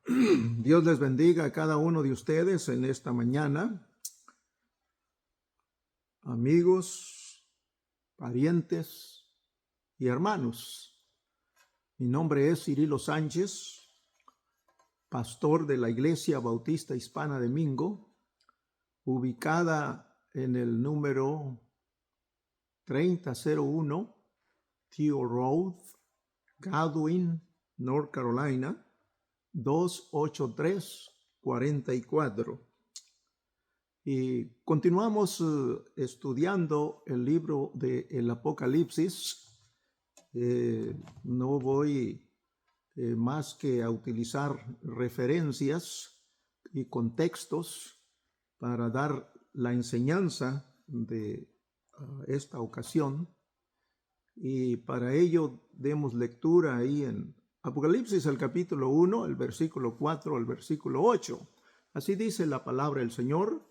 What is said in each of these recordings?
Dios les bendiga a cada uno de ustedes en esta mañana. Amigos, parientes y hermanos. Mi nombre es Cirilo Sánchez, pastor de la Iglesia Bautista Hispana de Mingo, ubicada en el número 3001 Theo Road, Godwin, North Carolina, 28344. Y continuamos estudiando el libro del Apocalipsis. No voy más que a utilizar referencias y contextos para dar la enseñanza de esta ocasión. Y para ello demos lectura ahí en Apocalipsis, el capítulo 1, el versículo 4 al versículo 8. Así dice la palabra del Señor.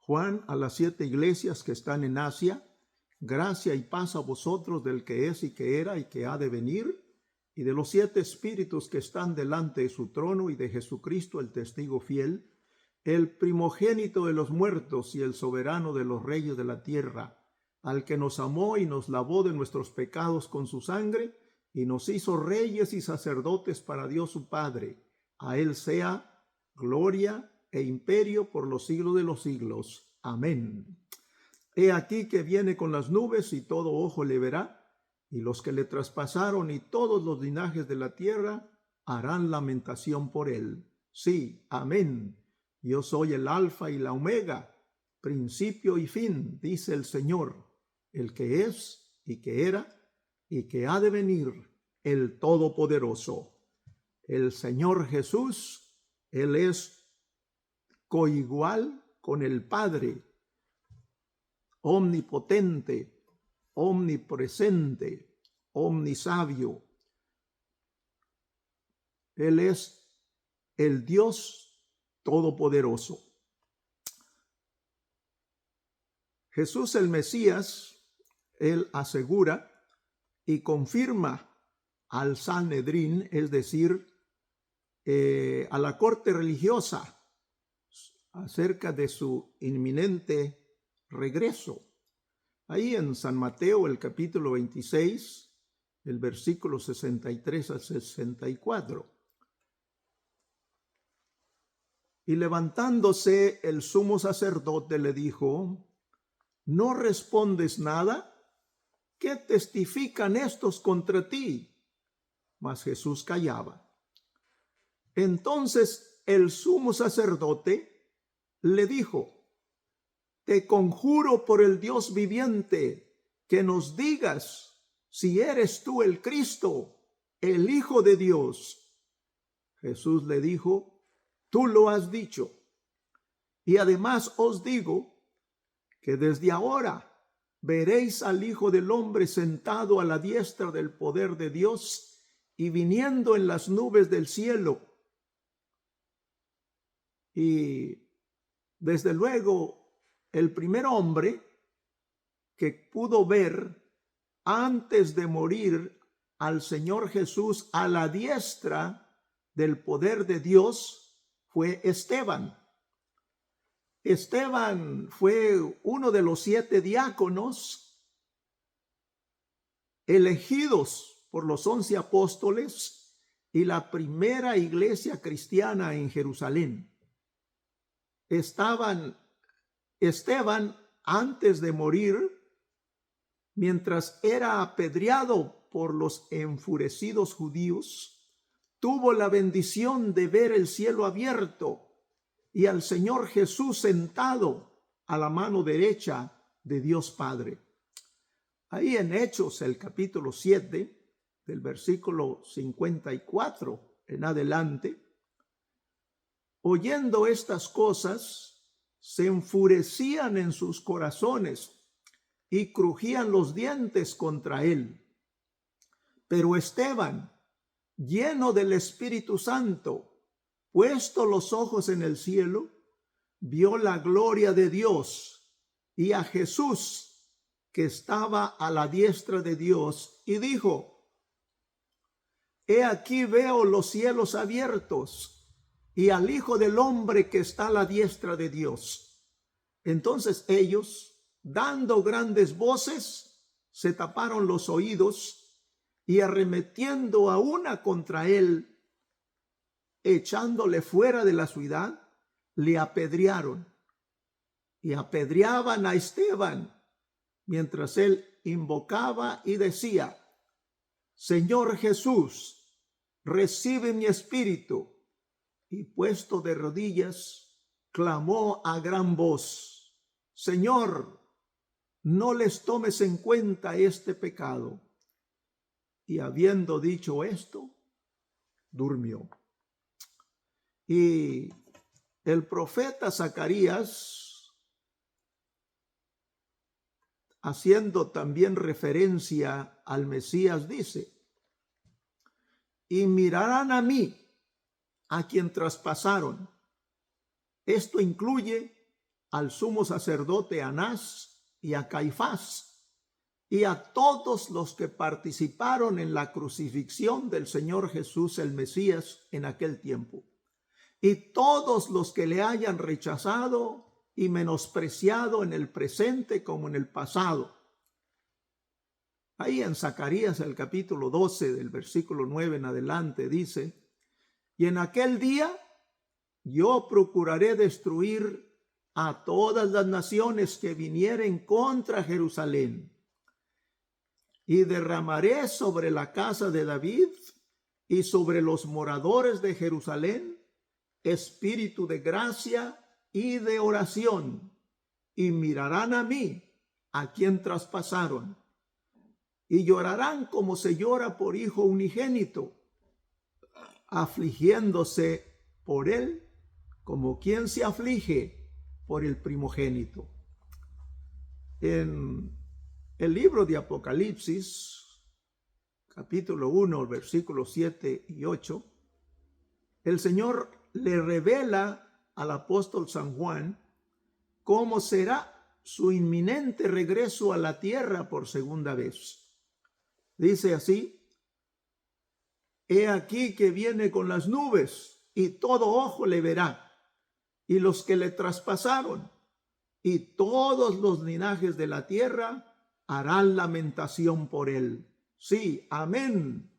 Juan, a las 7 iglesias que están en Asia, gracia y paz a vosotros del que es y que era y que ha de venir, y de los 7 espíritus que están delante de su trono y de Jesucristo el testigo fiel, el primogénito de los muertos y el soberano de los reyes de la tierra, al que nos amó y nos lavó de nuestros pecados con su sangre, y nos hizo reyes y sacerdotes para Dios su Padre. A él sea gloria e imperio por los siglos de los siglos. Amén. He aquí que viene con las nubes y todo ojo le verá, y los que le traspasaron y todos los linajes de la tierra harán lamentación por él. Sí, amén. Yo soy el alfa y la omega, principio y fin, dice el Señor, el que es y que era y que ha de venir, el Todopoderoso. El Señor Jesús, Él es coigual con el Padre, omnipotente, omnipresente, omnisabio. Él es el Dios Todopoderoso. Jesús el Mesías, Él asegura y confirma al Sanedrín, es decir, a la corte religiosa, acerca de su inminente regreso. Ahí en San Mateo, el capítulo 26, el versículo 63 al 64. Y levantándose el sumo sacerdote le dijo: ¿no respondes nada? ¿Qué testifican estos contra ti? Mas Jesús callaba. Entonces el sumo sacerdote le dijo: te conjuro por el Dios viviente que nos digas si eres tú el Cristo, el Hijo de Dios. Jesús le dijo: tú lo has dicho. Y además os digo que desde ahora veréis al Hijo del Hombre sentado a la diestra del poder de Dios y viniendo en las nubes del cielo. Y desde luego, el primer hombre que pudo ver antes de morir al Señor Jesús a la diestra del poder de Dios fue Esteban. Esteban fue uno de los 7 diáconos elegidos por los 11 apóstoles y la primera iglesia cristiana en Jerusalén. Esteban, antes de morir, mientras era apedreado por los enfurecidos judíos, tuvo la bendición de ver el cielo abierto y al Señor Jesús sentado a la mano derecha de Dios Padre. Ahí en Hechos, el capítulo 7, del versículo 54 en adelante, oyendo estas cosas, se enfurecían en sus corazones y crujían los dientes contra él. Pero Esteban, lleno del Espíritu Santo, puesto los ojos en el cielo, vio la gloria de Dios y a Jesús que estaba a la diestra de Dios, y dijo: he aquí veo los cielos abiertos y al Hijo del Hombre que está a la diestra de Dios. Entonces ellos, dando grandes voces, se taparon los oídos y arremetiendo a una contra él, echándole fuera de la ciudad, le apedrearon. Y apedreaban a Esteban, mientras él invocaba y decía: Señor Jesús, recibe mi espíritu. Y puesto de rodillas, clamó a gran voz: Señor, no les tomes en cuenta este pecado. Y habiendo dicho esto, durmió. Y el profeta Zacarías, haciendo también referencia al Mesías, dice: y mirarán a mí, a quien traspasaron. Esto incluye al sumo sacerdote Anás y a Caifás y a todos los que participaron en la crucifixión del Señor Jesús el Mesías en aquel tiempo, y todos los que le hayan rechazado y menospreciado en el presente como en el pasado. Ahí en Zacarías, el capítulo 12, del versículo 9 en adelante, dice: y en aquel día yo procuraré destruir a todas las naciones que vinieren contra Jerusalén, y derramaré sobre la casa de David y sobre los moradores de Jerusalén espíritu de gracia y de oración, y mirarán a mí, a quien traspasaron, y llorarán como se llora por hijo unigénito, afligiéndose por él como quien se aflige por el primogénito. En el libro de Apocalipsis, capítulo 1, versículos 7 y 8, el Señor le revela al apóstol San Juan cómo será su inminente regreso a la tierra por segunda vez. Dice así: he aquí que viene con las nubes, y todo ojo le verá, y los que le traspasaron, y todos los linajes de la tierra harán lamentación por él. Sí, amén.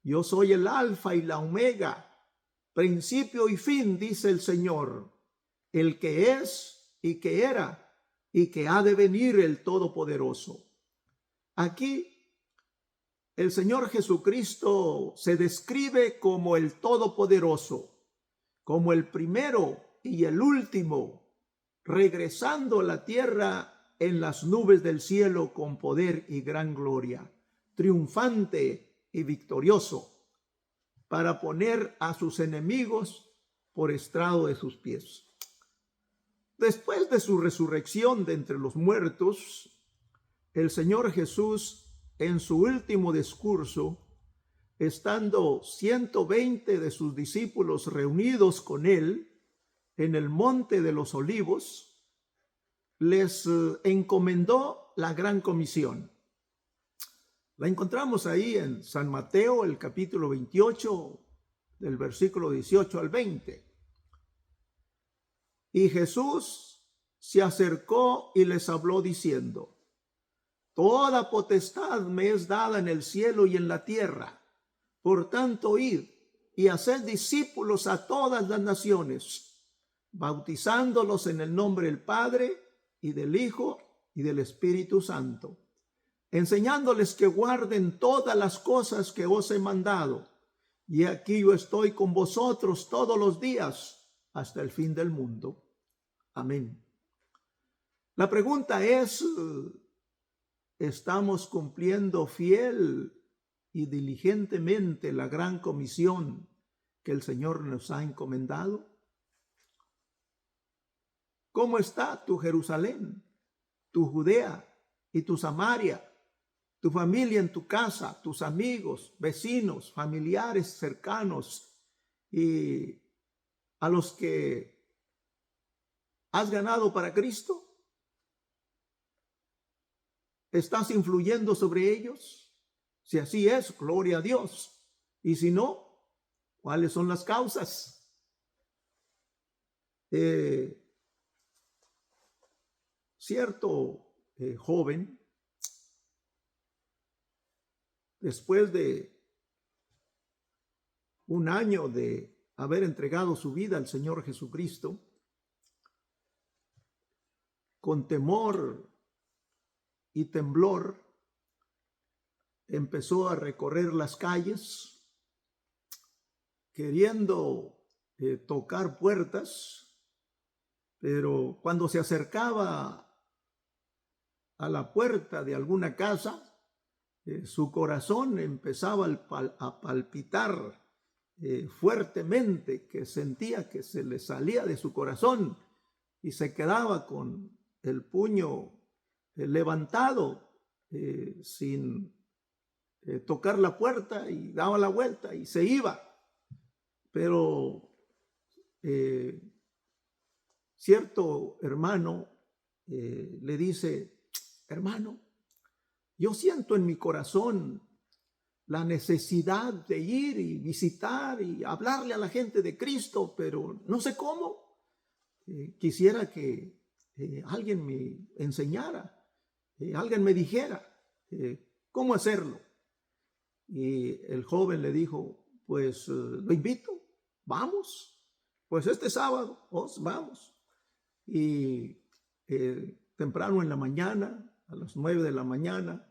Yo soy el alfa y la omega, principio y fin, dice el Señor, el que es y que era y que ha de venir, el Todopoderoso. Aquí el Señor Jesucristo se describe como el Todopoderoso, como el primero y el último, regresando a la tierra en las nubes del cielo con poder y gran gloria, triunfante y victorioso, para poner a sus enemigos por estrado de sus pies. Después de su resurrección de entre los muertos, el Señor Jesús, en su último discurso, estando 120 de sus discípulos reunidos con él en el monte de los Olivos, les encomendó la gran comisión. La encontramos ahí en San Mateo, el capítulo 28, del versículo 18 al 20. Y Jesús se acercó y les habló diciendo: toda potestad me es dada en el cielo y en la tierra. Por tanto, id y haced discípulos a todas las naciones, bautizándolos en el nombre del Padre y del Hijo y del Espíritu Santo, enseñándoles que guarden todas las cosas que os he mandado. Y aquí yo estoy con vosotros todos los días hasta el fin del mundo. Amén. La pregunta es: ¿estamos cumpliendo fiel y diligentemente la gran comisión que el Señor nos ha encomendado? ¿Cómo está tu Jerusalén, tu Judea y tu Samaria, tu familia en tu casa, tus amigos, vecinos, familiares cercanos y a los que has ganado para Cristo? ¿Estás influyendo sobre ellos? Si así es, gloria a Dios. Y si no, ¿cuáles son las causas? cierto joven, después de un año de haber entregado su vida al Señor Jesucristo, con temor y temblor, empezó a recorrer las calles, queriendo tocar puertas, pero cuando se acercaba a la puerta de alguna casa, su corazón empezaba a palpitar fuertemente, que sentía que se le salía de su corazón y se quedaba con el puño levantado sin tocar la puerta, y daba la vuelta y se iba. Pero cierto hermano le dice: hermano, yo siento en mi corazón la necesidad de ir y visitar y hablarle a la gente de Cristo, pero no sé cómo. Quisiera que alguien me enseñara, alguien me dijera cómo hacerlo. Y el joven le dijo: pues lo invito, vamos, pues este sábado, vamos. Y temprano en la mañana, a las 9 de la mañana,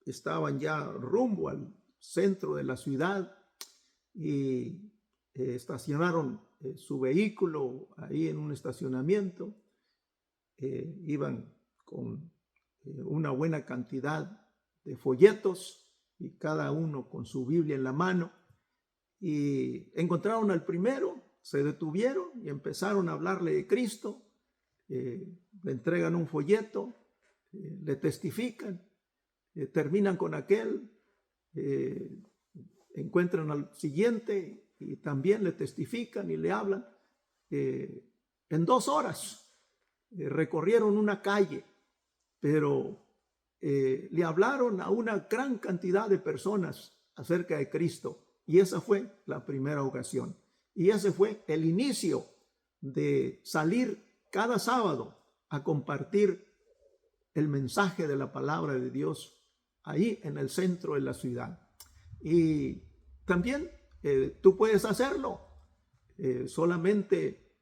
estaban ya rumbo al centro de la ciudad y estacionaron su vehículo ahí en un estacionamiento. Iban con una buena cantidad de folletos y cada uno con su Biblia en la mano, y encontraron al primero, se detuvieron y empezaron a hablarle de Cristo. Le entregan un folleto, le testifican, terminan con aquel, encuentran al siguiente y también le testifican y le hablan. En 2 horas recorrieron una calle, pero le hablaron a una gran cantidad de personas acerca de Cristo, y esa fue la primera ocasión. Y ese fue el inicio de salir cada sábado a compartir el mensaje de la palabra de Dios ahí en el centro de la ciudad. Y también tú puedes hacerlo. Solamente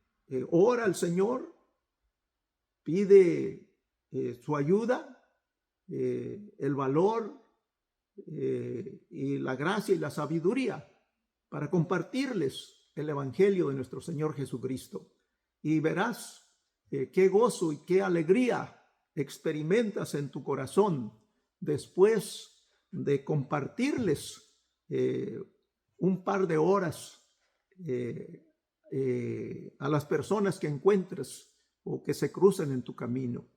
ora al Señor, pide su ayuda, el valor y la gracia y la sabiduría para compartirles el evangelio de nuestro Señor Jesucristo. Y verás qué gozo y qué alegría experimentas en tu corazón después de compartirles un par de horas a las personas que encuentres o que se crucen en tu camino.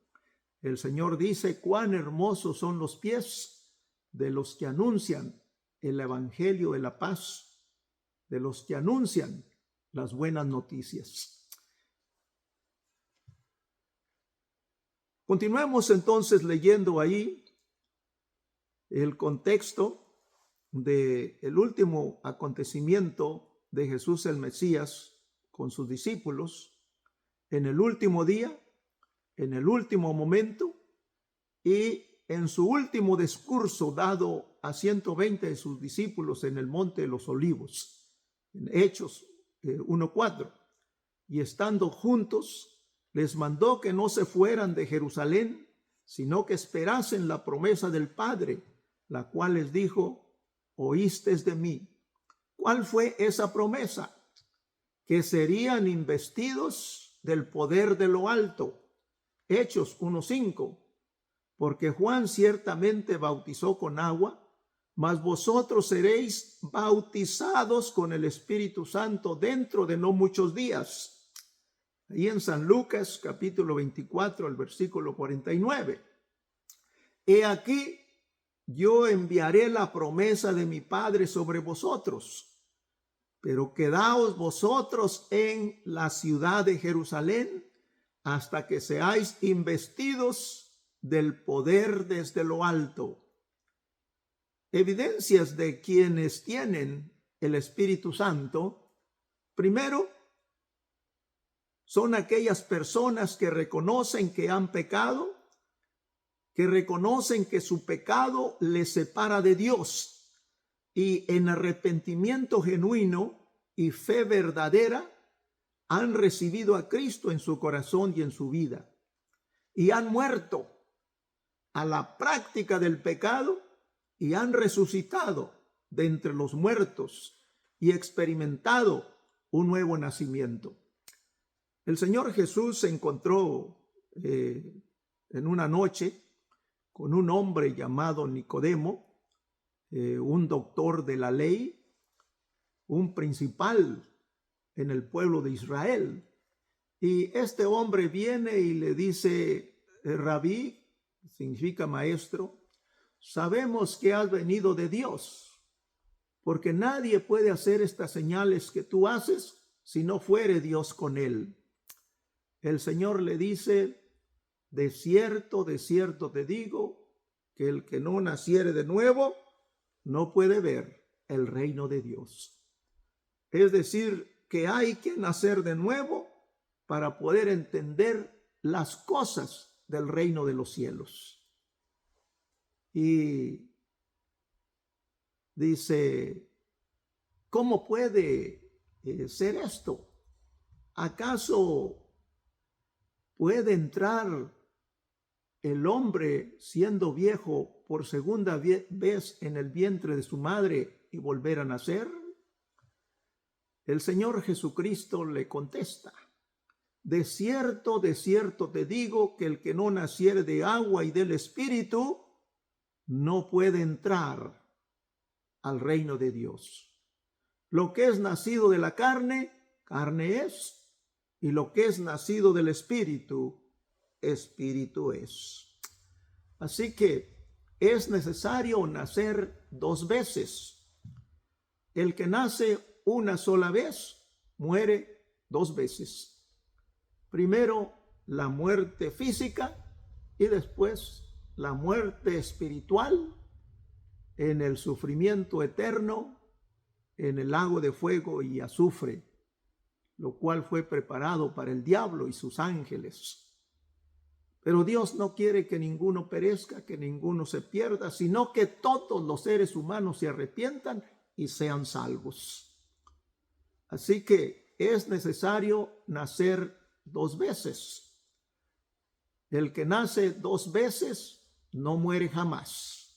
El Señor dice: cuán hermosos son los pies de los que anuncian el evangelio de la paz, de los que anuncian las buenas noticias. Continuemos entonces leyendo ahí el contexto del último acontecimiento de Jesús el Mesías con sus discípulos en el último día, en el último momento y en su último discurso dado a 120 de sus discípulos en el Monte de los Olivos, en Hechos 1:4. Y estando juntos, les mandó que no se fueran de Jerusalén, sino que esperasen la promesa del Padre, la cual les dijo: oístes de mí. ¿Cuál fue esa promesa? Que serían investidos del poder de lo alto. Hechos 1:5. Porque Juan ciertamente bautizó con agua, mas vosotros seréis bautizados con el Espíritu Santo dentro de no muchos días. Ahí en San Lucas capítulo 24, el versículo 49. He aquí, yo enviaré la promesa de mi Padre sobre vosotros, pero quedaos vosotros en la ciudad de Jerusalén hasta que seáis investidos del poder desde lo alto. Evidencias de quienes tienen el Espíritu Santo. Primero, Son aquellas personas que reconocen que han pecado, que reconocen que su pecado les separa de Dios y en arrepentimiento genuino y fe verdadera han recibido a Cristo en su corazón y en su vida y han muerto a la práctica del pecado y han resucitado de entre los muertos y experimentado un nuevo nacimiento. El Señor Jesús se encontró en una noche con un hombre llamado Nicodemo, un doctor de la ley, un principal en el pueblo de Israel. Y este hombre viene y le dice, Rabí, significa maestro, sabemos que has venido de Dios, porque nadie puede hacer estas señales que tú haces si no fuere Dios con él. El Señor le dice, de cierto te digo, que el que no naciere de nuevo no puede ver el reino de Dios. Es decir, que hay que nacer de nuevo para poder entender las cosas del reino de los cielos. Y dice, ¿cómo puede ser esto? ¿Acaso puede entrar el hombre siendo viejo por segunda vez en el vientre de su madre y volver a nacer? El Señor Jesucristo le contesta, de cierto te digo que el que no naciere de agua y del Espíritu no puede entrar al reino de Dios. Lo que es nacido de la carne, carne es, y lo que es nacido del Espíritu, Espíritu es. Así que es necesario nacer dos veces. El que nace una sola vez, muere dos veces. Primero la muerte física y después la muerte espiritual en el sufrimiento eterno, en el lago de fuego y azufre, lo cual fue preparado para el diablo y sus ángeles. Pero Dios no quiere que ninguno perezca, que ninguno se pierda, sino que todos los seres humanos se arrepientan y sean salvos. Así que es necesario nacer dos veces. El que nace dos veces no muere jamás.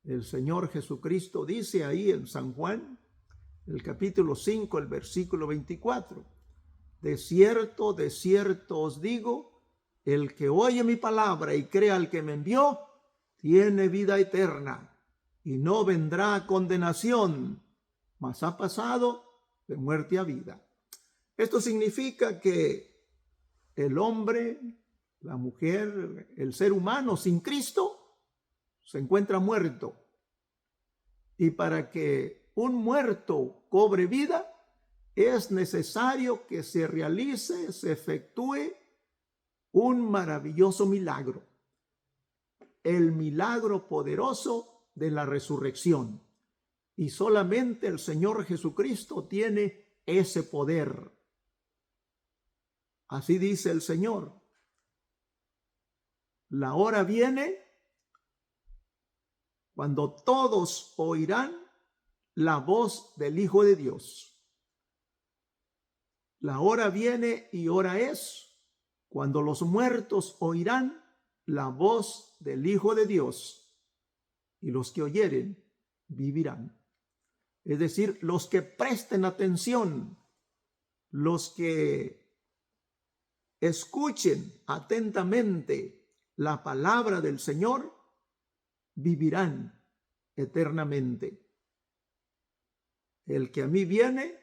El Señor Jesucristo dice ahí en San Juan, el capítulo 5, el versículo 24, de cierto os digo, el que oye mi palabra y crea al que me envió, tiene vida eterna y no vendrá a condenación, mas ha pasado de muerte a vida. Esto significa que el hombre, la mujer, el ser humano sin Cristo se encuentra muerto. Y para que un muerto cobre vida, es necesario que se realice, se efectúe un maravilloso milagro. El milagro poderoso de la resurrección. Y solamente el Señor Jesucristo tiene ese poder. Así dice el Señor. La hora viene cuando todos oirán la voz del Hijo de Dios. La hora viene y hora es cuando los muertos oirán la voz del Hijo de Dios, y los que oyeren vivirán. Es decir, los que presten atención, los que escuchen atentamente la palabra del Señor, vivirán eternamente. El que a mí viene,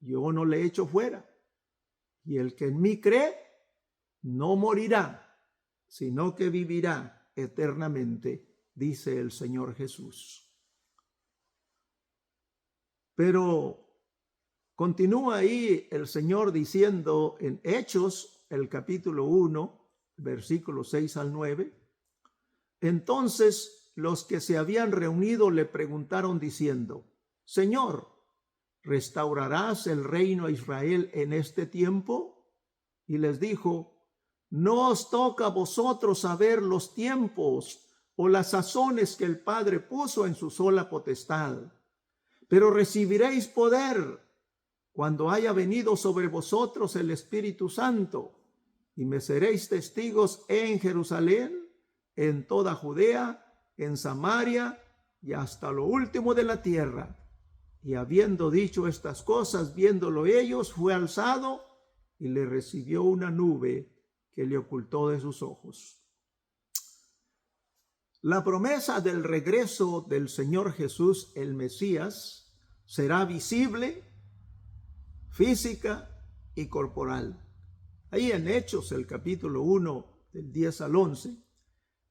yo no le echo fuera. Y el que en mí cree, no morirá, sino que vivirá eternamente, dice el Señor Jesús. Pero continúa ahí el Señor diciendo en Hechos, el capítulo 1, versículos 6 al 9, entonces los que se habían reunido le preguntaron diciendo, Señor, ¿restaurarás el reino a Israel en este tiempo? y les dijo: no os toca a vosotros saber los tiempos o las sazones que el Padre puso en su sola potestad, pero recibiréis poder cuando haya venido sobre vosotros el Espíritu Santo, y me seréis testigos en Jerusalén, en toda Judea, en Samaria y hasta lo último de la tierra. Y habiendo dicho estas cosas, viéndolo ellos, fue alzado y le recibió una nube que le ocultó de sus ojos. La promesa del regreso del Señor Jesús, el Mesías, será visible, física y corporal. Ahí en Hechos, el capítulo 1, del 10 al 11,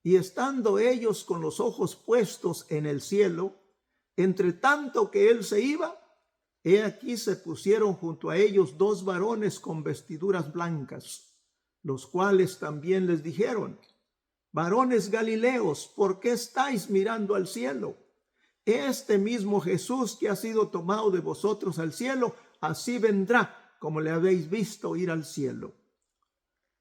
y estando ellos con los ojos puestos en el cielo, entre tanto que él se iba, he aquí se pusieron junto a ellos dos varones con vestiduras blancas, los cuales también les dijeron: varones Galileos, ¿por qué estáis mirando al cielo? Este mismo Jesús que ha sido tomado de vosotros al cielo, así vendrá como le habéis visto ir al cielo.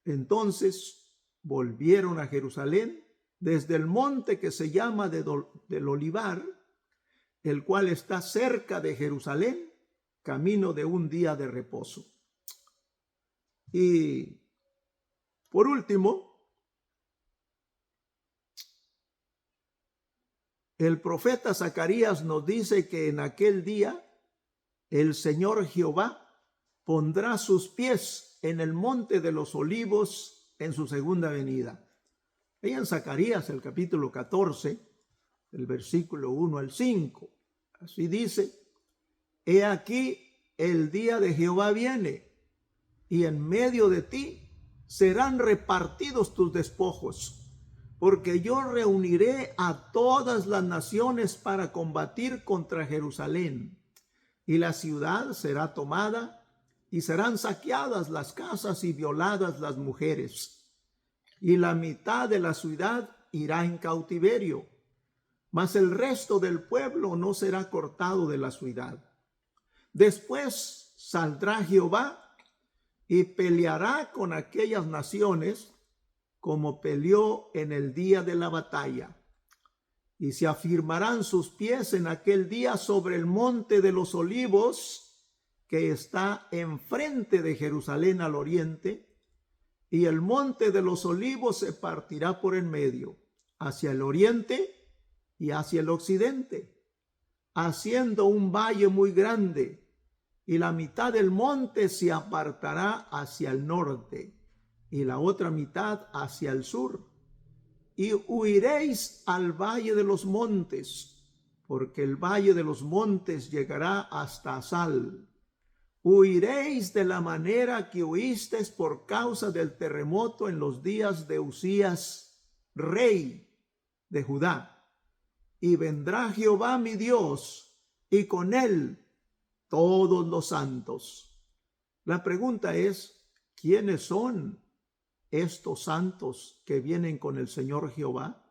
Entonces volvieron a Jerusalén desde el monte que se llama del Olivar, el cual está cerca de Jerusalén, camino de un día de reposo. Y por último, el profeta Zacarías nos dice que en aquel día el Señor Jehová pondrá sus pies en el monte de los olivos en su segunda venida. Ahí en Zacarías, el capítulo 14, el versículo 1 al 5. Así dice: he aquí el día de Jehová viene, y en medio de ti serán repartidos tus despojos, porque yo reuniré a todas las naciones para combatir contra Jerusalén, y la ciudad será tomada, y serán saqueadas las casas y violadas las mujeres, y la mitad de la ciudad irá en cautiverio, mas el resto del pueblo no será cortado de la ciudad. Después saldrá Jehová y peleará con aquellas naciones como peleó en el día de la batalla. Y se afirmarán sus pies en aquel día sobre el monte de los olivos, que está enfrente de Jerusalén al oriente, y el monte de los olivos se partirá por en medio, hacia el oriente y hacia el occidente, haciendo un valle muy grande, y la mitad del monte se apartará hacia el norte, y la otra mitad hacia el sur. Y huiréis al valle de los montes, porque el valle de los montes llegará hasta Asal. Huiréis de la manera que huisteis por causa del terremoto en los días de Usías, rey de Judá. Y vendrá Jehová mi Dios, y con él todos los santos. La pregunta es: ¿quiénes son estos santos que vienen con el Señor Jehová?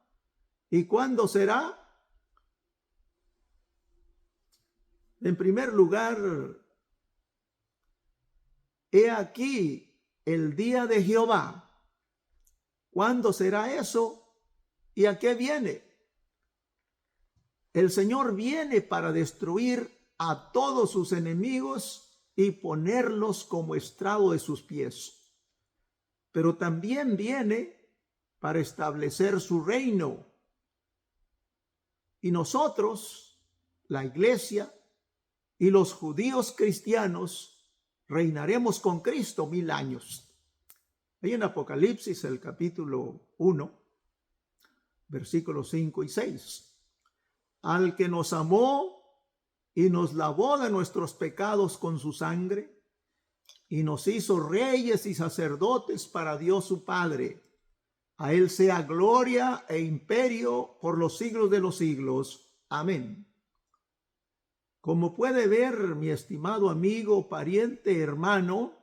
¿Y cuándo será? En primer lugar, he aquí el día de Jehová. ¿Cuándo será eso? ¿Y a qué viene? El Señor viene para destruir a todos sus enemigos y ponerlos como estrado de sus pies. Pero también viene para establecer su reino. Y nosotros, la iglesia y los judíos cristianos, reinaremos con Cristo 1000 años. Ahí en Apocalipsis, el capítulo 1, versículos 5 y 6. Al que nos amó y nos lavó de nuestros pecados con su sangre, y nos hizo reyes y sacerdotes para Dios su Padre. A él sea gloria e imperio por los siglos de los siglos. Amén. Como puede ver, mi estimado amigo, pariente, hermano,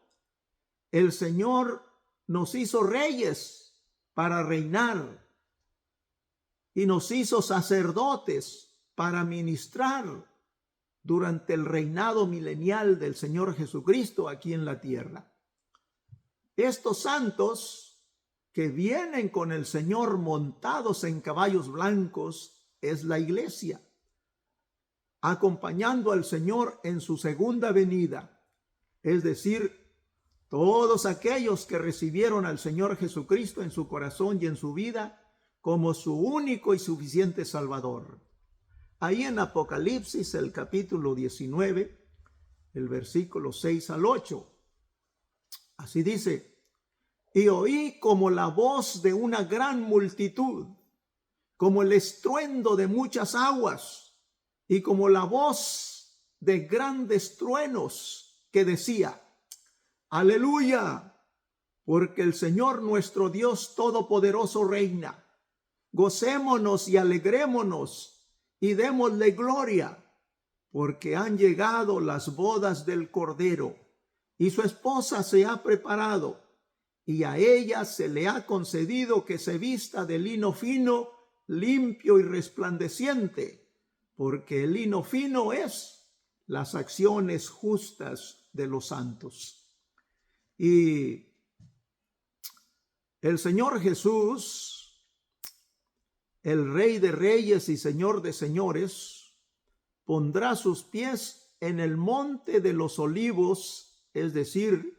el Señor nos hizo reyes para reinar y nos hizo sacerdotes para ministrar durante el reinado milenial del Señor Jesucristo aquí en la tierra. Estos santos que vienen con el Señor montados en caballos blancos es la iglesia, acompañando al Señor en su segunda venida, es decir, todos aquellos que recibieron al Señor Jesucristo en su corazón y en su vida como su único y suficiente Salvador. Ahí en Apocalipsis, el capítulo 19, el versículo 6 al 8. Así dice: y oí como la voz de una gran multitud, como el estruendo de muchas aguas, y como la voz de grandes truenos, que decía: aleluya, porque el Señor nuestro Dios Todopoderoso reina. Gocémonos y alegrémonos y démosle gloria, porque han llegado las bodas del Cordero, y su esposa se ha preparado, y a ella se le ha concedido que se vista de lino fino, limpio y resplandeciente, porque el lino fino es las acciones justas de los santos. Y el Señor Jesús, el Rey de Reyes y Señor de Señores, pondrá sus pies en el monte de los olivos, es decir,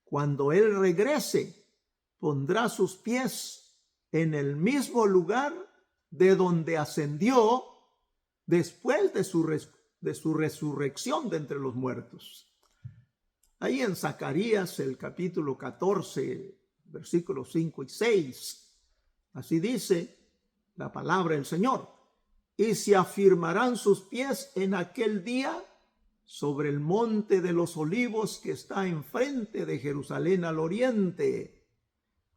cuando Él regrese, pondrá sus pies en el mismo lugar de donde ascendió después de su resurrección de entre los muertos. Ahí en Zacarías, el capítulo 14, versículos 5 y 6, así dice la palabra del Señor: y se afirmarán sus pies en aquel día sobre el monte de los olivos que está enfrente de Jerusalén al oriente,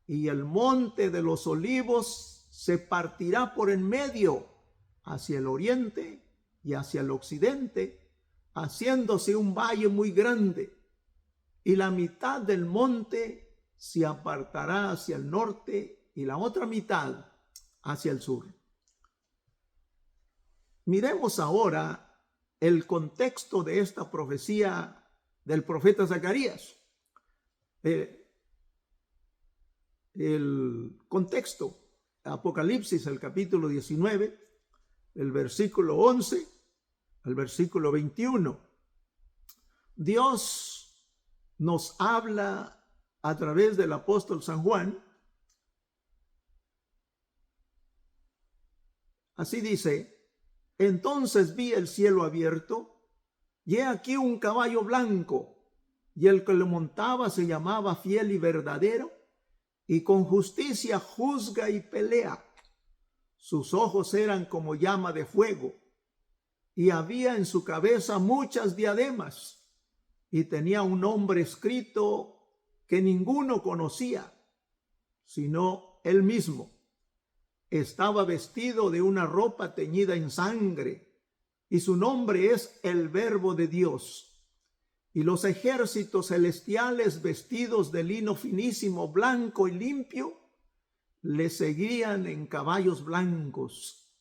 y el monte de los olivos se partirá por en medio hacia el oriente y hacia el occidente, haciéndose un valle muy grande, y la mitad del monte se apartará hacia el norte y la otra mitad hacia el sur. Miremos ahora el contexto de esta profecía del profeta Zacarías. El contexto: Apocalipsis, el capítulo 19, el versículo 11 al versículo 21. Dios nos habla a través del apóstol San Juan. Así dice: entonces vi el cielo abierto, y he aquí un caballo blanco, y el que lo montaba se llamaba Fiel y Verdadero, y con justicia juzga y pelea. Sus ojos eran como llama de fuego, y había en su cabeza muchas diademas, y tenía un nombre escrito que ninguno conocía, sino él mismo. Estaba vestido de una ropa teñida en sangre, y su nombre es el Verbo de Dios. Y los ejércitos celestiales, vestidos de lino finísimo, blanco y limpio, le seguían en caballos blancos.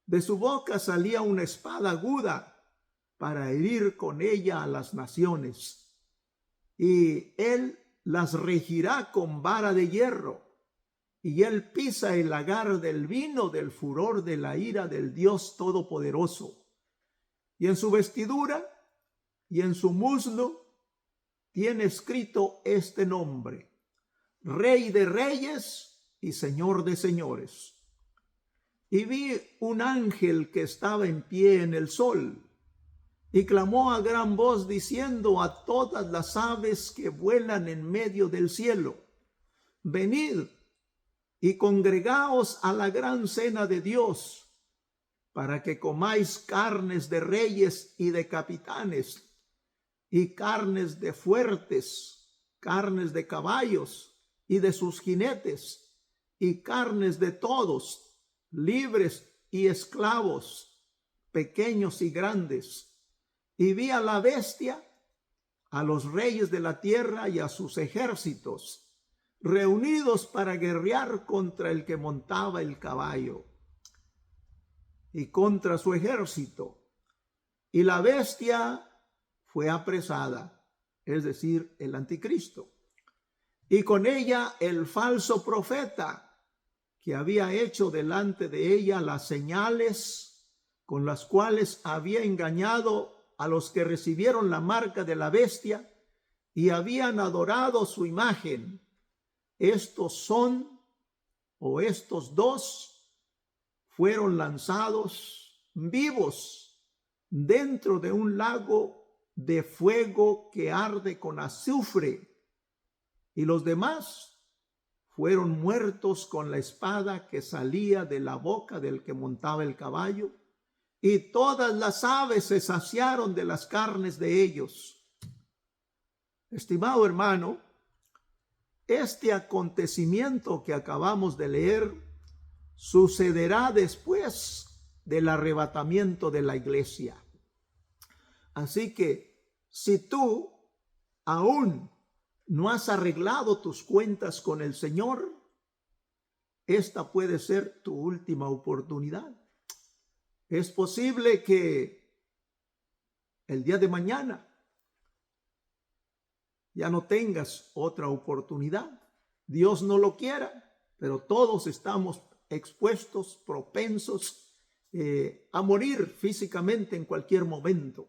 De su boca salía una espada aguda para herir con ella a las naciones, y él las regirá con vara de hierro, y él pisa el lagar del vino del furor de la ira del Dios Todopoderoso. Y en su vestidura y en su muslo tiene escrito este nombre: Rey de Reyes y Señor de Señores. Y vi un ángel que estaba en pie en el sol, y clamó a gran voz diciendo a todas las aves que vuelan en medio del cielo: venid y congregaos a la gran cena de Dios, para que comáis carnes de reyes y de capitanes, y carnes de fuertes, carnes de caballos y de sus jinetes, y carnes de todos, libres y esclavos, pequeños y grandes. Y vi a la bestia, a los reyes de la tierra y a sus ejércitos, reunidos para guerrear contra el que montaba el caballo y contra su ejército. Y la bestia fue apresada, es decir, el anticristo, y con ella el falso profeta, que había hecho delante de ella las señales con las cuales había engañado a los que recibieron la marca de la bestia y habían adorado su imagen. Estos dos fueron lanzados vivos dentro de un lago de fuego que arde con azufre, y los demás fueron muertos con la espada que salía de la boca del que montaba el caballo, y todas las aves se saciaron de las carnes de ellos. Estimado hermano, este acontecimiento que acabamos de leer sucederá después del arrebatamiento de la iglesia. Así que si tú aún no has arreglado tus cuentas con el Señor, esta puede ser tu última oportunidad. Es posible que el día de mañana ya no tengas otra oportunidad. Dios no lo quiera, pero todos estamos expuestos, propensos a morir físicamente en cualquier momento.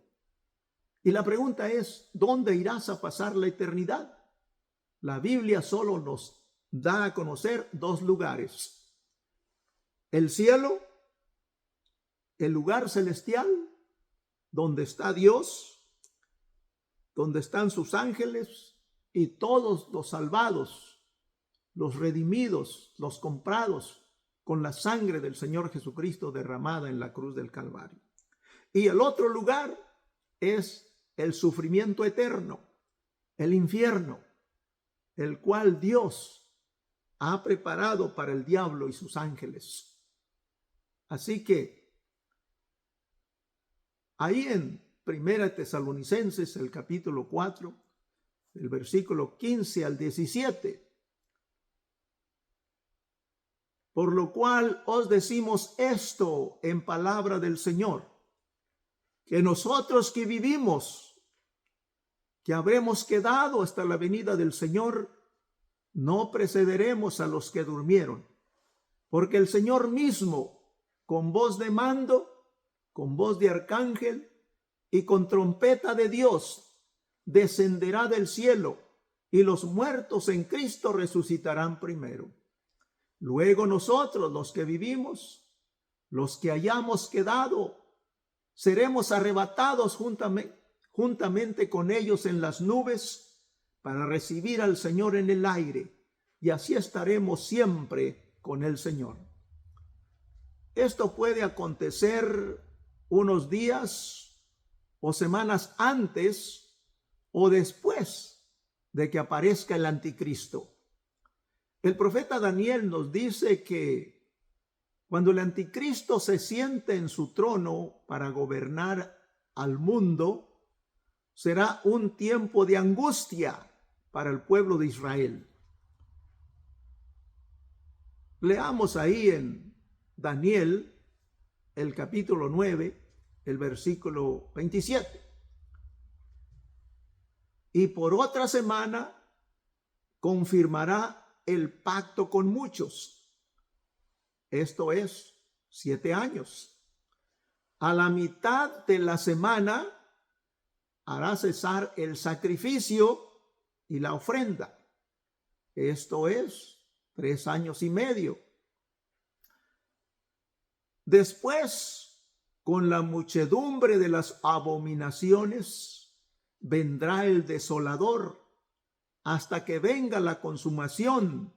Y la pregunta es, ¿dónde irás a pasar la eternidad? La Biblia solo nos da a conocer dos lugares: el cielo, el lugar celestial, donde está Dios, donde están sus ángeles y todos los salvados, los redimidos, los comprados con la sangre del Señor Jesucristo derramada en la cruz del Calvario. Y el otro lugar es el sufrimiento eterno, el infierno, el cual Dios ha preparado para el diablo y sus ángeles. Así que ahí en Primera Tesalonicenses, el capítulo 4, el versículo 15 al 17, por lo cual os decimos esto en palabra del Señor, que nosotros que vivimos, que habremos quedado hasta la venida del Señor, no precederemos a los que durmieron, porque el Señor mismo, con voz de mando, con voz de arcángel y con trompeta de Dios, descenderá del cielo, y los muertos en Cristo resucitarán primero. Luego nosotros, los que vivimos, los que hayamos quedado, seremos arrebatados juntamente con ellos en las nubes para recibir al Señor en el aire, y así estaremos siempre con el Señor. Esto puede acontecer unos días o semanas antes o después de que aparezca el anticristo. El profeta Daniel nos dice que cuando el anticristo se siente en su trono para gobernar al mundo, será un tiempo de angustia para el pueblo de Israel. Leamos ahí en Daniel, el capítulo 9, el versículo 27. Y por otra semana confirmará el pacto con muchos. Esto es 7 años. A la mitad de la semana hará cesar el sacrificio y la ofrenda. Esto es 3 años y medio. Después, con la muchedumbre de las abominaciones, vendrá el desolador, hasta que venga la consumación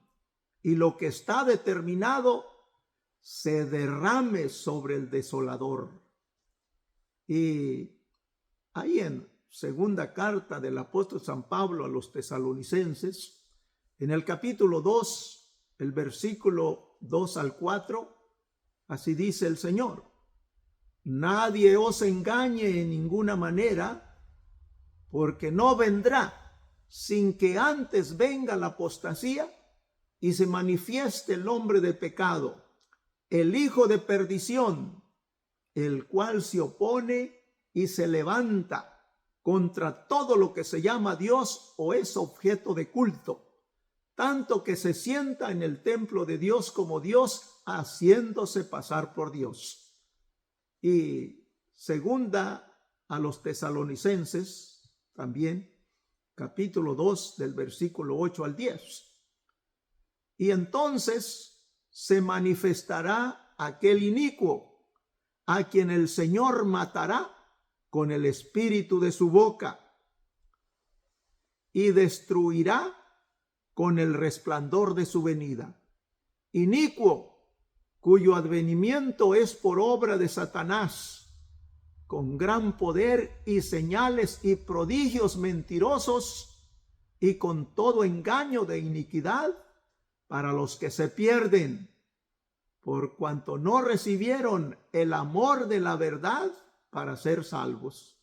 y lo que está determinado se derrame sobre el desolador. Y ahí en segunda carta del apóstol San Pablo a los tesalonicenses, en el capítulo 2, el versículo 2 al 4, así dice el Señor: nadie os engañe en ninguna manera, porque no vendrá sin que antes venga la apostasía y se manifieste el hombre de pecado, el hijo de perdición, el cual se opone y se levanta contra todo lo que se llama Dios o es objeto de culto, tanto que se sienta en el templo de Dios como Dios, haciéndose pasar por Dios. Y segunda a los Tesalonicenses, también, capítulo 2, del versículo 8 al 10. Y entonces se manifestará aquel inicuo, a quien el Señor matará con el espíritu de su boca, y destruirá con el resplandor de su venida. Inicuo, cuyo advenimiento es por obra de Satanás, con gran poder y señales y prodigios mentirosos, y con todo engaño de iniquidad para los que se pierden, por cuanto no recibieron el amor de la verdad para ser salvos.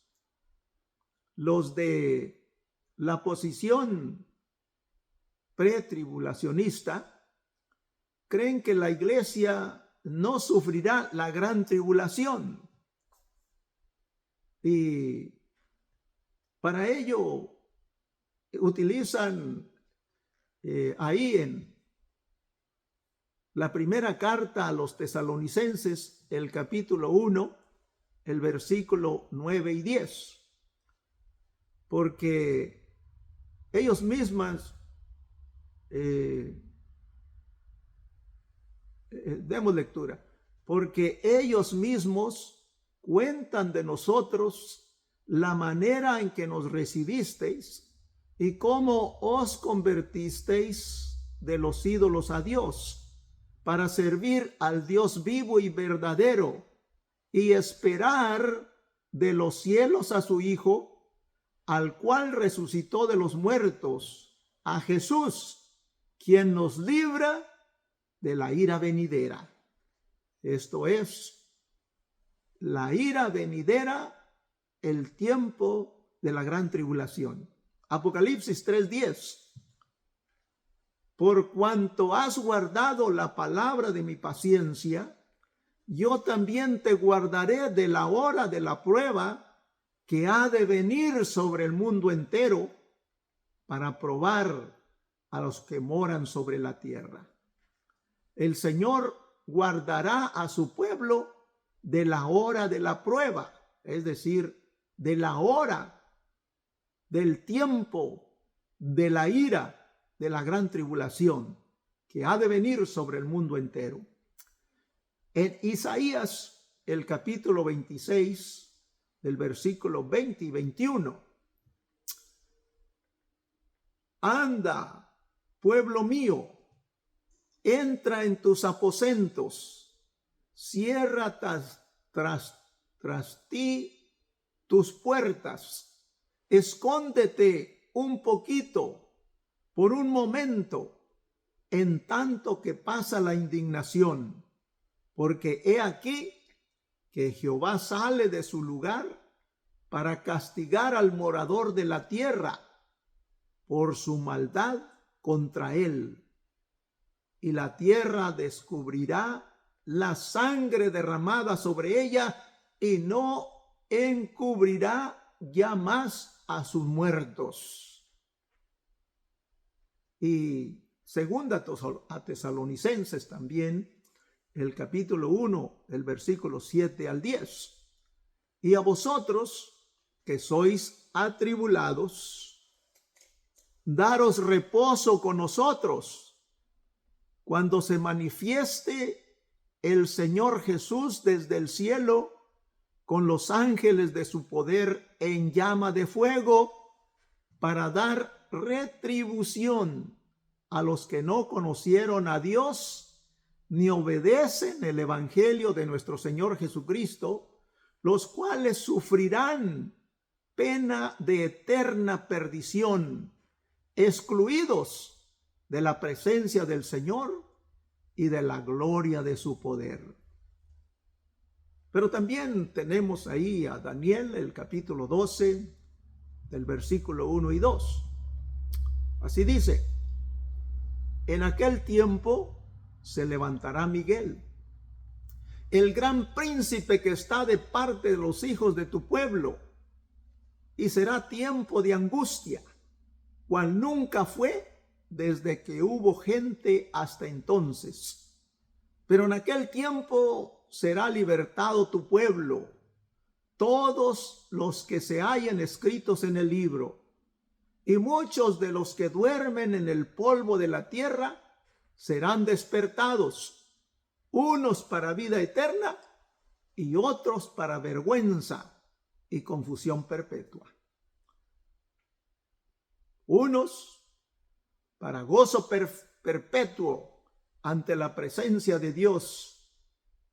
Los de la posición pretribulacionista creen que la iglesia no sufrirá la gran tribulación, y para ello utilizan ahí en la primera carta a los Tesalonicenses, el capítulo 1, el versículo 9 y 10, porque ellos mismas demos lectura, porque ellos mismos cuentan de nosotros la manera en que nos recibisteis y cómo os convertisteis de los ídolos a Dios, para servir al Dios vivo y verdadero, y esperar de los cielos a su Hijo, al cual resucitó de los muertos, a Jesús, quien nos libra de la ira venidera. Esto es, la ira venidera, el tiempo de la gran tribulación. Apocalipsis 3:10. Por cuanto has guardado la palabra de mi paciencia, yo también te guardaré de la hora de la prueba que ha de venir sobre el mundo entero, para probar a los que moran sobre la tierra. El Señor guardará a su pueblo de la hora de la prueba, es decir, de la hora, del tiempo, de la ira, de la gran tribulación que ha de venir sobre el mundo entero. En Isaías, el capítulo 26, del versículo 20 y 21. Anda, pueblo mío, entra en tus aposentos, cierra tras ti tus puertas, escóndete un poquito, por un momento, en tanto que pasa la indignación, porque he aquí que Jehová sale de su lugar para castigar al morador de la tierra por su maldad contra él, y la tierra descubrirá la sangre derramada sobre ella, y no encubrirá ya más a sus muertos. Y segunda a Tesalonicenses también, el capítulo 1, el versículo 7 al 10. Y a vosotros que sois atribulados, daros reposo con nosotros, cuando se manifieste el Señor Jesús desde el cielo, con los ángeles de su poder en llama de fuego, para dar retribución a los que no conocieron a Dios ni obedecen el evangelio de nuestro Señor Jesucristo, los cuales sufrirán pena de eterna perdición, excluidos de la presencia del Señor y de la gloria de su poder. Pero también tenemos ahí a Daniel, el capítulo 12, del versículo 1 y 2. Así dice: en aquel tiempo se levantará Miguel, el gran príncipe que está de parte de los hijos de tu pueblo, y será tiempo de angustia, cual nunca fue desde que hubo gente hasta entonces. Pero en aquel tiempo será libertado tu pueblo, todos los que se hallen escritos en el libro, y muchos de los que duermen en el polvo de la tierra serán despertados, unos para vida eterna y otros para vergüenza y confusión perpetua. Unos para gozo perpetuo ante la presencia de Dios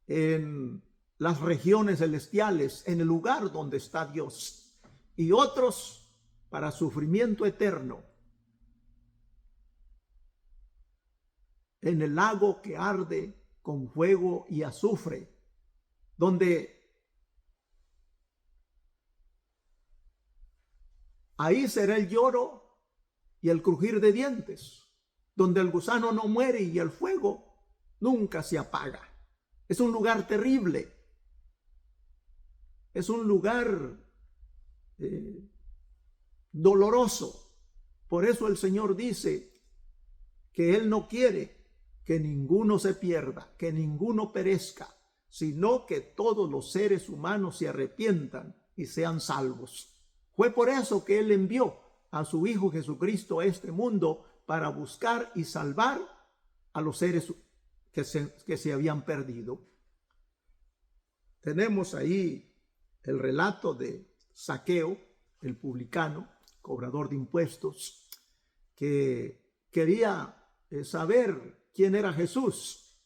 en las regiones celestiales, en el lugar donde está Dios, y otros para sufrimiento eterno en el lago que arde con fuego y azufre, donde ahí será el lloro y el crujir de dientes, donde el gusano no muere y el fuego nunca se apaga. Es un lugar terrible, es un lugar doloroso. Por eso el Señor dice que Él no quiere que ninguno se pierda, que ninguno perezca, sino que todos los seres humanos se arrepientan y sean salvos. Fue por eso que Él envió a su Hijo Jesucristo a este mundo, para buscar y salvar a los seres que se habían perdido. Tenemos ahí el relato de Zaqueo, el publicano, cobrador de impuestos, que quería saber quién era Jesús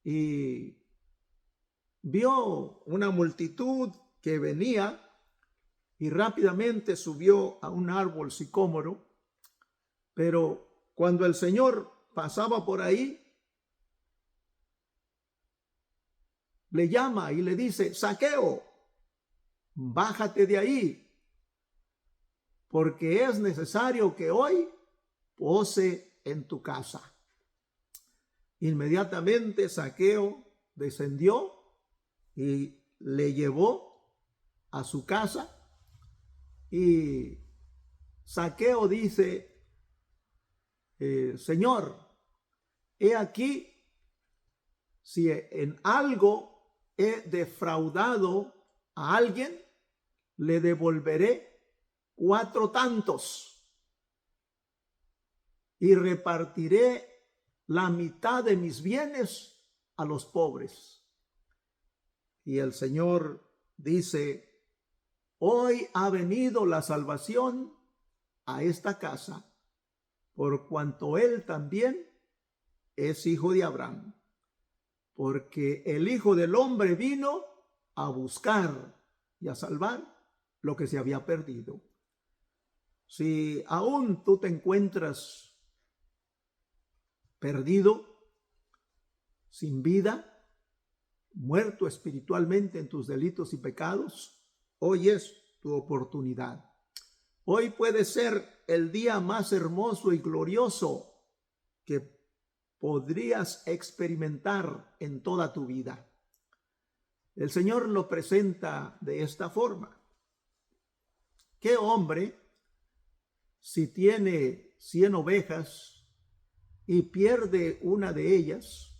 y vio una multitud que venía y rápidamente subió a un árbol sicómoro, pero cuando el Señor pasaba por ahí, le llama y le dice: Zaqueo, bájate de ahí, porque es necesario que hoy pose en tu casa. Inmediatamente Zaqueo descendió y le llevó a su casa, y Zaqueo dice: Señor, he aquí, si en algo he defraudado a alguien, le devolveré 4 tantos y repartiré la mitad de mis bienes a los pobres. Y el Señor dice: hoy ha venido la salvación a esta casa, por cuanto él también es hijo de Abraham, porque el Hijo del Hombre vino a buscar y a salvar lo que se había perdido. Si aún tú te encuentras perdido, sin vida, muerto espiritualmente en tus delitos y pecados, hoy es tu oportunidad. Hoy puede ser el día más hermoso y glorioso que podrías experimentar en toda tu vida. El Señor lo presenta de esta forma: ¿qué hombre, si tiene 100 ovejas y pierde una de ellas,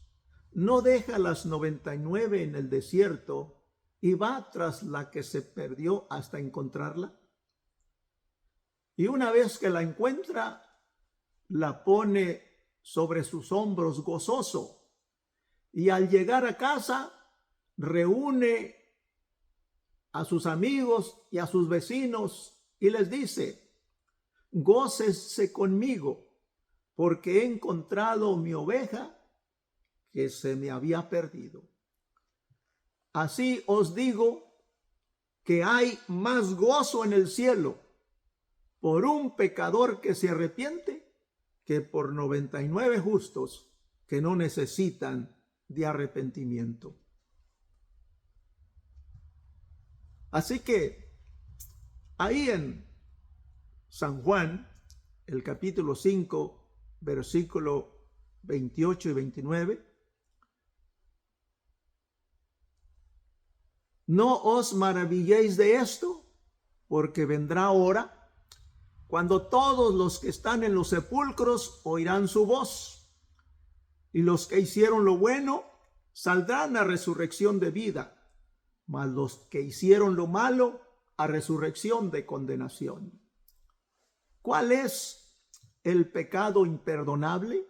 no deja las 99 en el desierto y va tras la que se perdió hasta encontrarla? Y una vez que la encuentra, la pone sobre sus hombros gozoso, y al llegar a casa reúne a sus amigos y a sus vecinos y les dice: gócese conmigo, porque he encontrado mi oveja que se me había perdido. Así os digo que hay más gozo en el cielo por un pecador que se arrepiente que por 99 justos que no necesitan de arrepentimiento. Así que ahí en San Juan, el capítulo 5, versículo 28 y 29, no os maravilléis de esto, porque vendrá hora cuando todos los que están en los sepulcros oirán su voz, y los que hicieron lo bueno saldrán a resurrección de vida, mas los que hicieron lo malo a resurrección de condenación. ¿Cuál es el pecado imperdonable?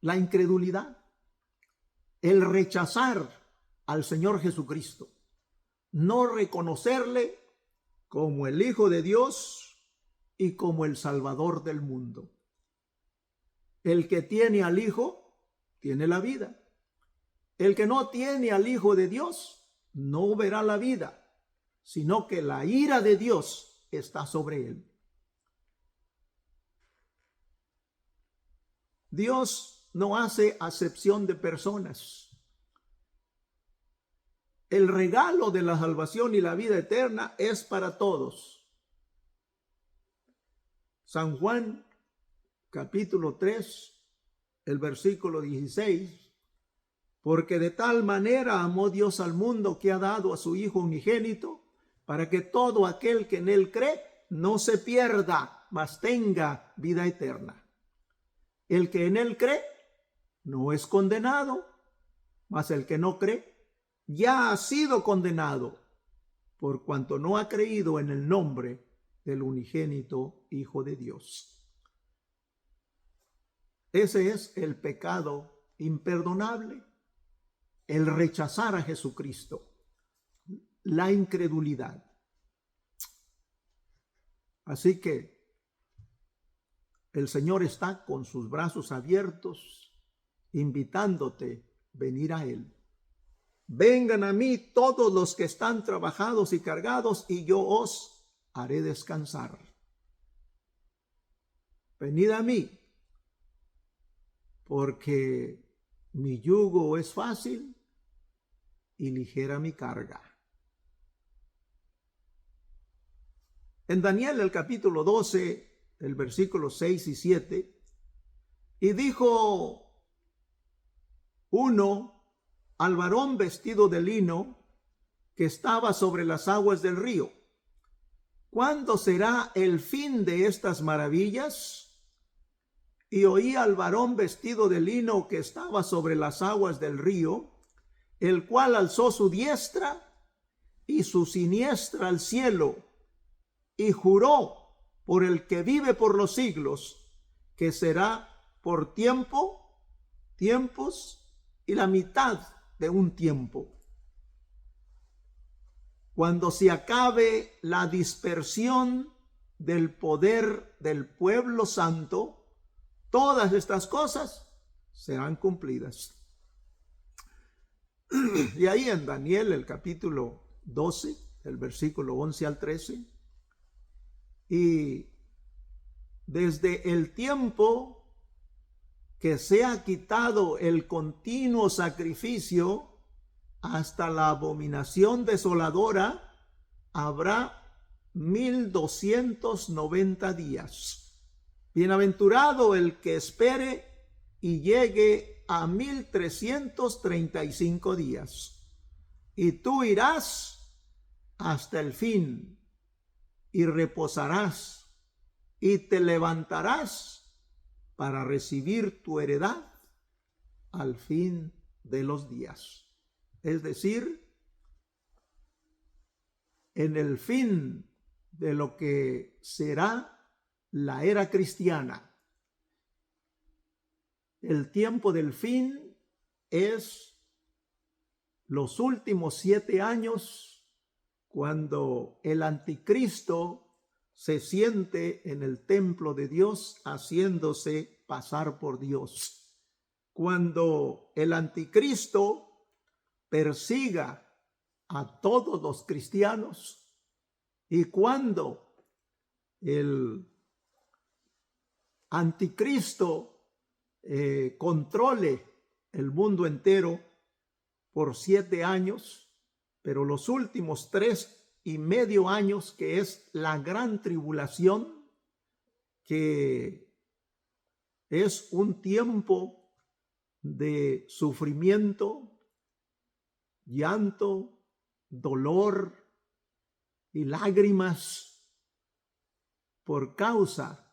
La incredulidad, el rechazar al Señor Jesucristo, no reconocerle como el Hijo de Dios y como el Salvador del mundo. El que tiene al Hijo tiene la vida. El que no tiene al Hijo de Dios no verá la vida, sino que la ira de Dios está sobre él. Dios no hace acepción de personas. El regalo de la salvación y la vida eterna es para todos. San Juan, capítulo 3, el versículo 16. Porque de tal manera amó Dios al mundo que ha dado a su Hijo unigénito, para que todo aquel que en él cree no se pierda, mas tenga vida eterna. El que en él cree no es condenado, mas el que no cree ya ha sido condenado, por cuanto no ha creído en el nombre del unigénito Hijo de Dios. Ese es el pecado imperdonable, el rechazar a Jesucristo, la incredulidad. Así que el Señor está con sus brazos abiertos, invitándote a venir a Él. Vengan a mí todos los que están trabajados y cargados, y yo os haré descansar. Venid a mí, porque mi yugo es fácil y ligera mi carga. En Daniel, el capítulo 12, el versículo 6 y 7, y dijo uno al varón vestido de lino que estaba sobre las aguas del río: ¿cuándo será el fin de estas maravillas? Y oí al varón vestido de lino que estaba sobre las aguas del río, el cual alzó su diestra y su siniestra al cielo, y juró por el que vive por los siglos, que será por tiempos y la mitad de un tiempo, cuando se acabe la dispersión del poder del pueblo santo, todas estas cosas serán cumplidas. Y ahí en Daniel, el capítulo 12, el versículo 11 al 13, y desde el tiempo que se ha quitado el continuo sacrificio hasta la abominación desoladora, habrá 1290 días. Bienaventurado el que espere y llegue a 1335 días. Y tú irás hasta el fin y reposarás y te levantarás para recibir tu heredad al fin de los días. Es decir, en el fin de lo que será la era cristiana. El tiempo del fin es los últimos 7 años, cuando el anticristo se siente en el templo de Dios haciéndose pasar por Dios. Cuando el anticristo persiga a todos los cristianos, y cuando el anticristo controle el mundo entero por 7 años, pero los últimos 3,5 años, que es la gran tribulación, que es un tiempo de sufrimiento, llanto, dolor y lágrimas por causa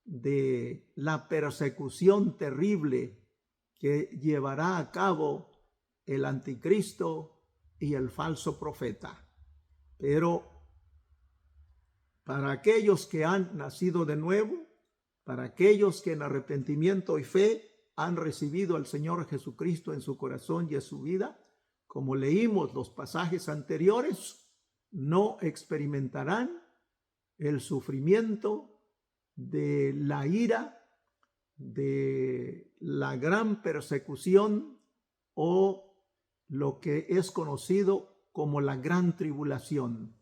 de la persecución terrible que llevará a cabo el anticristo y el falso profeta. Pero para aquellos que han nacido de nuevo, para aquellos que en arrepentimiento y fe han recibido al Señor Jesucristo en su corazón y en su vida, como leímos los pasajes anteriores, no experimentarán el sufrimiento de la ira, de la gran persecución o lo que es conocido como la gran tribulación.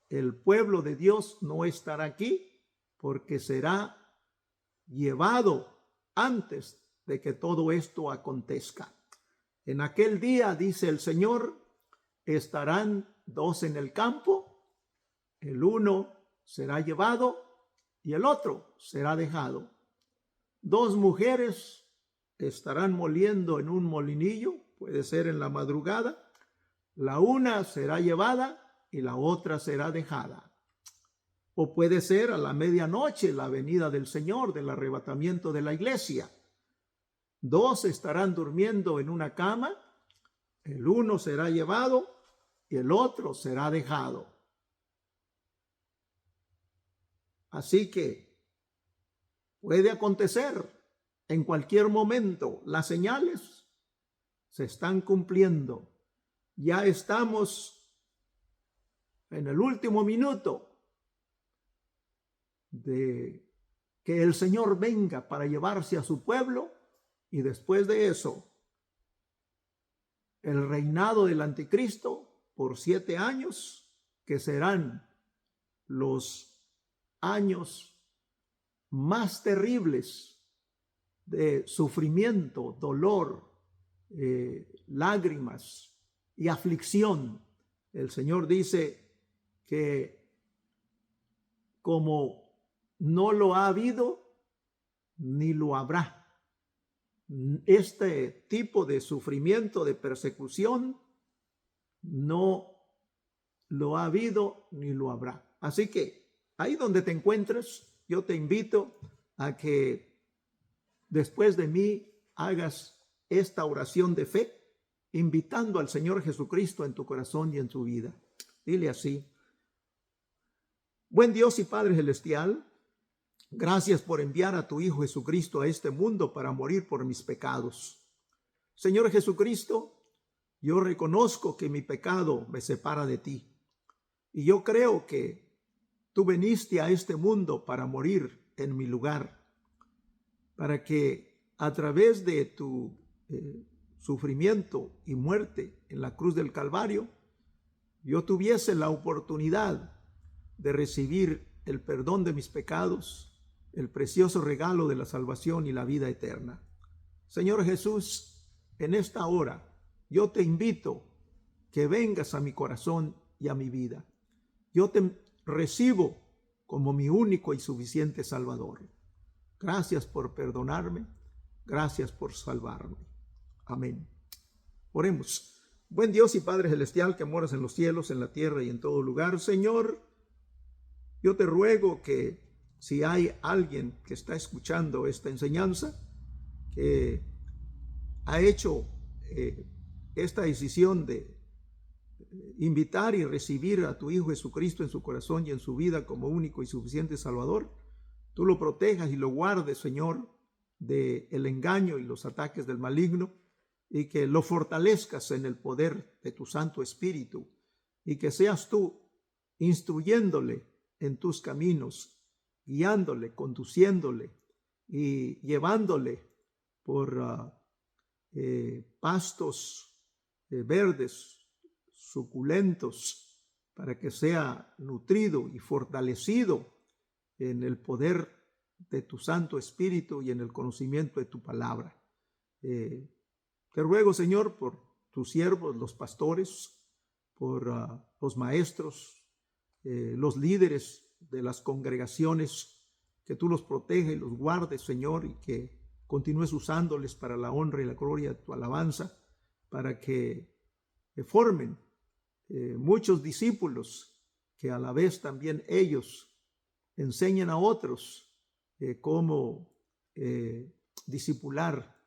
El pueblo de Dios no estará aquí porque será llevado antes de que todo esto acontezca. En aquel día, dice el Señor, estarán dos en el campo, el uno será llevado y el otro será dejado. Dos mujeres estarán moliendo en un molinillo, puede ser en la madrugada, la una será llevada y la otra será dejada. O puede ser a la medianoche, la venida del Señor, del arrebatamiento de la iglesia. Dos estarán durmiendo en una cama, el uno será llevado y el otro será dejado. Así que puede acontecer en cualquier momento. Las señales se están cumpliendo. Ya estamos en el último minuto de que el Señor venga para llevarse a su pueblo, y después de eso, el reinado del anticristo por 7 años, que serán los años más terribles de sufrimiento, dolor, lágrimas y aflicción. El Señor dice que como no lo ha habido, ni lo habrá. Este tipo de sufrimiento, de persecución, no lo ha habido ni lo habrá. Así que ahí donde te encuentres, yo te invito a que después de mí hagas esta oración de fe, invitando al Señor Jesucristo en tu corazón y en tu vida. Dile así: buen Dios y Padre Celestial, gracias por enviar a tu Hijo Jesucristo a este mundo para morir por mis pecados. Señor Jesucristo, yo reconozco que mi pecado me separa de ti. Y yo creo que tú viniste a este mundo para morir en mi lugar, para que a través de tu sufrimiento y muerte en la cruz del Calvario, yo tuviese la oportunidad de recibir el perdón de mis pecados, el precioso regalo de la salvación y la vida eterna. Señor Jesús, en esta hora yo te invito que vengas a mi corazón y a mi vida. Yo te recibo como mi único y suficiente Salvador. Gracias por perdonarme, gracias por salvarme. Amén. Oremos. Buen Dios y Padre Celestial, que moras en los cielos, en la tierra y en todo lugar, Señor, yo te ruego que si hay alguien que está escuchando esta enseñanza, que ha hecho esta decisión de invitar y recibir a tu Hijo Jesucristo en su corazón y en su vida como único y suficiente Salvador, tú lo protejas y lo guardes, Señor, del engaño y los ataques del maligno, y que lo fortalezcas en el poder de tu Santo Espíritu, y que seas tú instruyéndole en tus caminos, guiándole, conduciéndole y llevándole por pastos verdes, suculentos, para que sea nutrido y fortalecido en el poder de tu Santo Espíritu y en el conocimiento de tu palabra. Te ruego, Señor, por tus siervos, los pastores, por los maestros, los líderes de las congregaciones, que tú los proteges y los guardes, Señor, y que continúes usándoles para la honra y la gloria de tu alabanza, para que formen muchos discípulos que a la vez también ellos enseñan a otros cómo discipular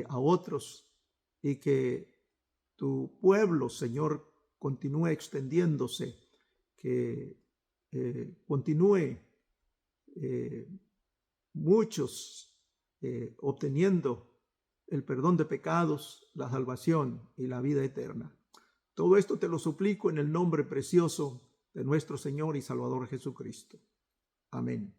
a otros, y que tu pueblo, Señor, continúe extendiéndose, que continúe muchos obteniendo el perdón de pecados, la salvación y la vida eterna. Todo esto te lo suplico en el nombre precioso de nuestro Señor y Salvador Jesucristo. Amén.